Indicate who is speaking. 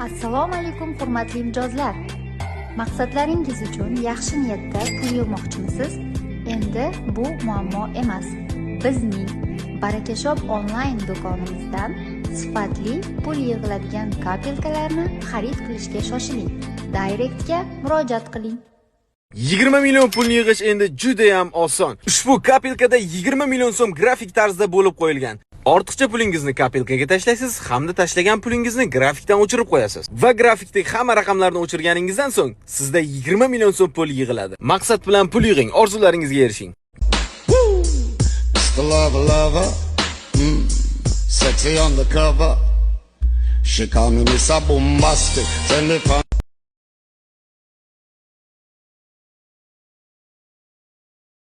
Speaker 1: Assalomu alaykum hurmatli mijozlar. Maqsadlaringiz uchun yaxshi niyatda pul yig'moqchimisiz? Endi bu muammo emas. Bizning Baraka Shop onlayn do'konimizdan sifatli pul yig'iladigan kapelkalarni xarid qilishga shoshiling. Directga murojaat qiling.
Speaker 2: 20 million pul yig'ish endi juda ham oson. Ushbu kapelkada 20 million so'm grafik tarzda bo'lib qo'yilgan. Ortiqcha pulingizni kapelkaga tashlaysiz hamda tashlagan pulingizni grafikdan o'chirib qo'yasiz. Va grafikdagi hamma raqamlarni o'chirganingizdan so'ng sizda 20 million so'm pul yig'iladi. Maqsad bilan pul yig'ing, orzularingizga erishing.
Speaker 3: The lover, sexy on the cover. She call me Mr. Bombastic. Send it